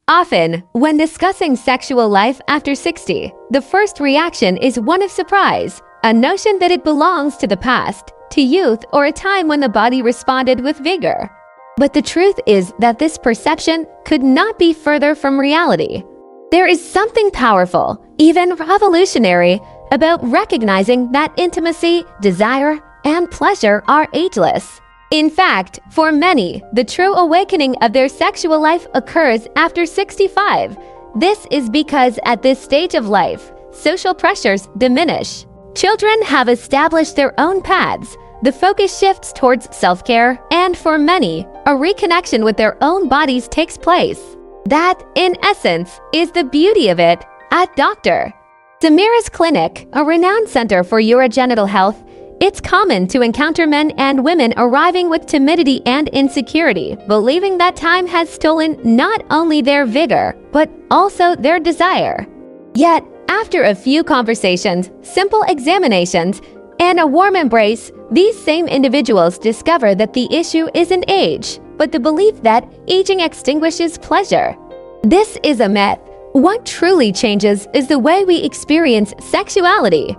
Often, when discussing sexual life after 60, the first reaction is one of surprise, a notion that it belongs to the past, to youth, or a time when the body responded with vigor. But the truth is that this perception could not be further from reality. There is something powerful, even revolutionary, about recognizing that intimacy, desire, and pleasure are ageless. In fact, for many, the true awakening of their sexual life occurs after 65. This is because at this stage of life, social pressures diminish. Children have established their own paths. The focus shifts towards self-care, and for many, a reconnection with their own bodies takes place. That, in essence, is the beauty of it at Dr. Samira's clinic, a renowned center for urogenital health. It's common to encounter men and women arriving with timidity and insecurity, believing that time has stolen not only their vigor, but also their desire. Yet, after a few conversations, simple examinations, and a warm embrace, these same individuals discover that the issue isn't age, but the belief that aging extinguishes pleasure. This is a myth. What truly changes is the way we experience sexuality.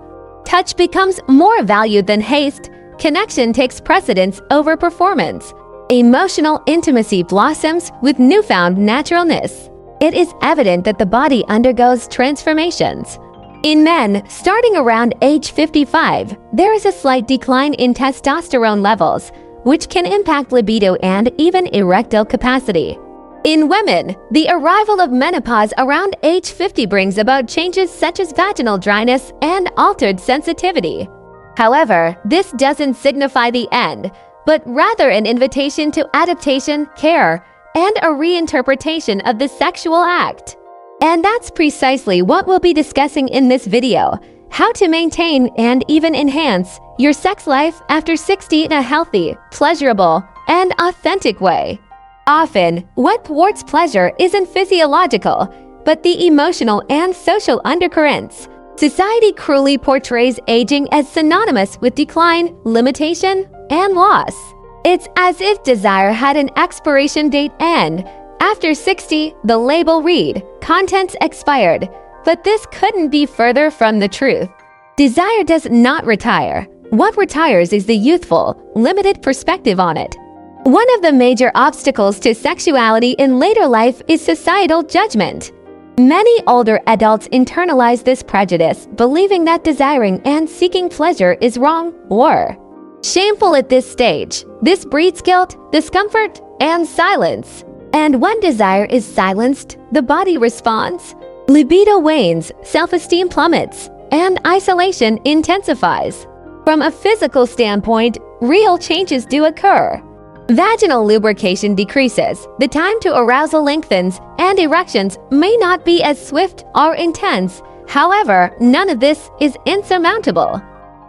Touch becomes more valued than haste. Connection takes precedence over performance. Emotional intimacy blossoms with newfound naturalness. It is evident that the body undergoes transformations. In men, starting around age 55, there is a slight decline in testosterone levels, which can impact libido and even erectile capacity. In women, the arrival of menopause around age 50 brings about changes such as vaginal dryness and altered sensitivity. However, this doesn't signify the end, but rather an invitation to adaptation, care, and a reinterpretation of the sexual act. And that's precisely what we'll be discussing in this video: how to maintain and even enhance your sex life after 60 in a healthy, pleasurable, and authentic way. Often, what thwarts pleasure isn't physiological, but the emotional and social undercurrents. Society cruelly portrays aging as synonymous with decline, limitation, and loss. It's as if desire had an expiration date and, after 60, the label read, "Contents expired." But this couldn't be further from the truth. Desire does not retire. What retires is the youthful, limited perspective on it. One of the major obstacles to sexuality in later life is societal judgment. Many older adults internalize this prejudice, believing that desiring and seeking pleasure is wrong or shameful at this stage. This breeds guilt, discomfort, and silence. And when desire is silenced, the body responds. Libido wanes, self-esteem plummets, and isolation intensifies. From a physical standpoint, real changes do occur. Vaginal lubrication decreases, the time to arousal lengthens, and erections may not be as swift or intense. However, none of this is insurmountable.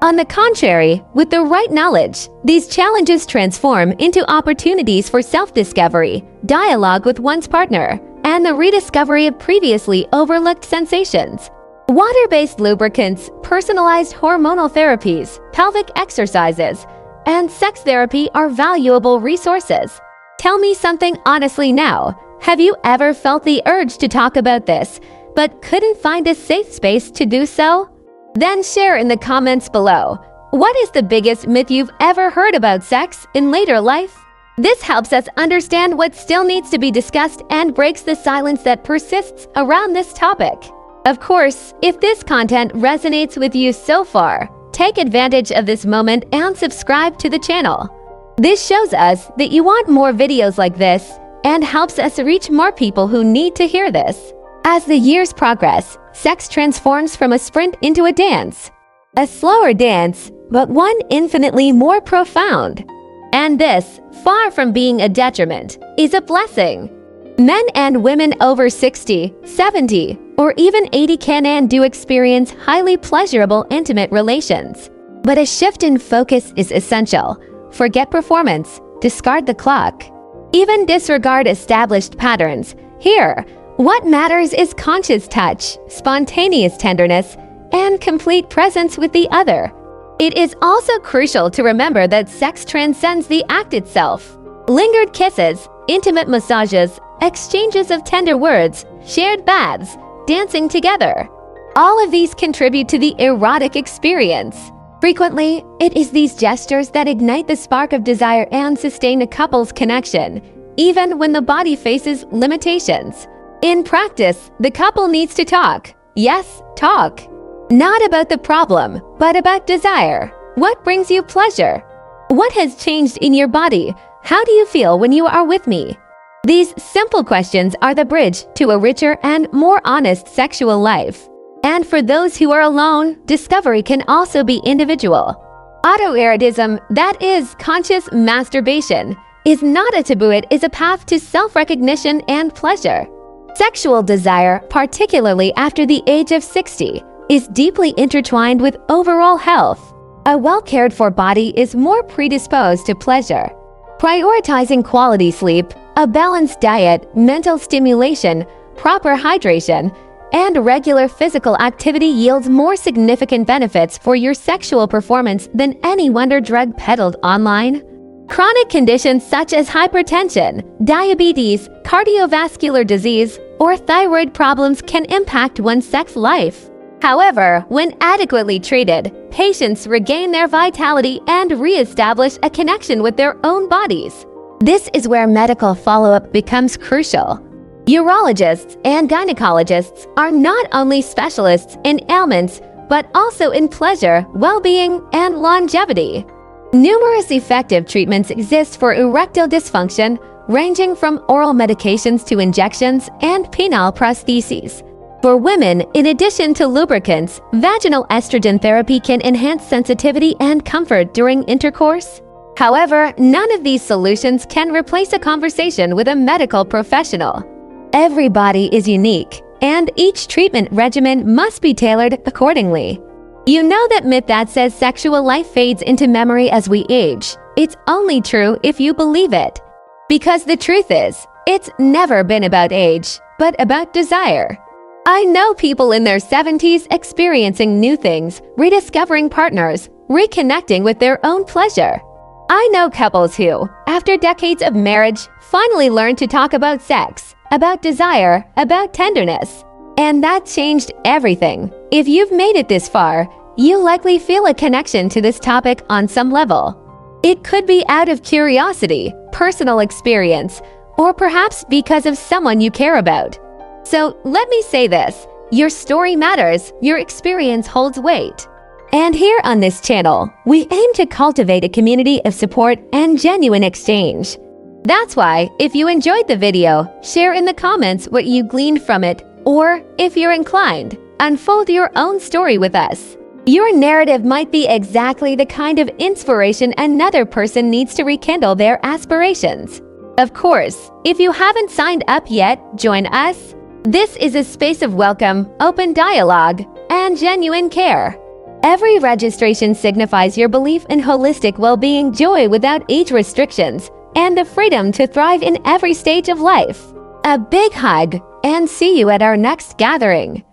On the contrary, with the right knowledge, these challenges transform into opportunities for self-discovery, dialogue with one's partner, and the rediscovery of previously overlooked sensations. Water-based lubricants, personalized hormonal therapies, pelvic exercises, and sex therapy are valuable resources. Tell me something honestly now. Have you ever felt the urge to talk about this, but couldn't find a safe space to do so? Then share in the comments below. What is the biggest myth you've ever heard about sex in later life? This helps us understand what still needs to be discussed and breaks the silence that persists around this topic. Of course, if this content resonates with you so far, take advantage of this moment and subscribe to the channel. This shows us that you want more videos like this and helps us reach more people who need to hear this. As the years progress, sex transforms from a sprint into a dance. A slower dance, but one infinitely more profound. And this, far from being a detriment, is a blessing. Men and women over 60, 70, or even 80 can and do experience highly pleasurable intimate relations. But a shift in focus is essential. Forget performance, discard the clock, even disregard established patterns. Here, what matters is conscious touch, spontaneous tenderness, and complete presence with the other. It is also crucial to remember that sex transcends the act itself. Lingered kisses, intimate massages, exchanges of tender words, shared baths, dancing together. All of these contribute to the erotic experience. Frequently, it is these gestures that ignite the spark of desire and sustain a couple's connection, even when the body faces limitations. In practice, the couple needs to talk. Yes, talk. Not about the problem, but about desire. What brings you pleasure? What has changed in your body? How do you feel when you are with me? These simple questions are the bridge to a richer and more honest sexual life. And for those who are alone, discovery can also be individual. Autoerotism, that is conscious masturbation, is not a taboo. It is a path to self-recognition and pleasure. Sexual desire, particularly after the age of 60, is deeply intertwined with overall health. A well-cared-for body is more predisposed to pleasure. Prioritizing quality sleep, a balanced diet, mental stimulation, proper hydration, and regular physical activity yields more significant benefits for your sexual performance than any wonder drug peddled online. Chronic conditions such as hypertension, diabetes, cardiovascular disease, or thyroid problems can impact one's sex life. However, when adequately treated, patients regain their vitality and re-establish a connection with their own bodies. This is where medical follow-up becomes crucial. Urologists and gynecologists are not only specialists in ailments, but also in pleasure, well-being, and longevity. Numerous effective treatments exist for erectile dysfunction, ranging from oral medications to injections and penile prostheses. For women, in addition to lubricants, vaginal estrogen therapy can enhance sensitivity and comfort during intercourse. However, none of these solutions can replace a conversation with a medical professional. Every body is unique, and each treatment regimen must be tailored accordingly. You know that myth that says sexual life fades into memory as we age. It's only true if you believe it. Because the truth is, it's never been about age, but about desire. I know people in their 70s experiencing new things, rediscovering partners, reconnecting with their own pleasure. I know couples who, after decades of marriage, finally learned to talk about sex, about desire, about tenderness. And that changed everything. If you've made it this far, you likely feel a connection to this topic on some level. It could be out of curiosity, personal experience, or perhaps because of someone you care about. So let me say this, your story matters, your experience holds weight. And here on this channel, we aim to cultivate a community of support and genuine exchange. That's why, if you enjoyed the video, share in the comments what you gleaned from it, or, if you're inclined, unfold your own story with us. Your narrative might be exactly the kind of inspiration another person needs to rekindle their aspirations. Of course, if you haven't signed up yet, join us. This is a space of welcome, open dialogue, and genuine care. Every registration signifies your belief in holistic well-being, joy without age restrictions, and the freedom to thrive in every stage of life. A big hug, and see you at our next gathering.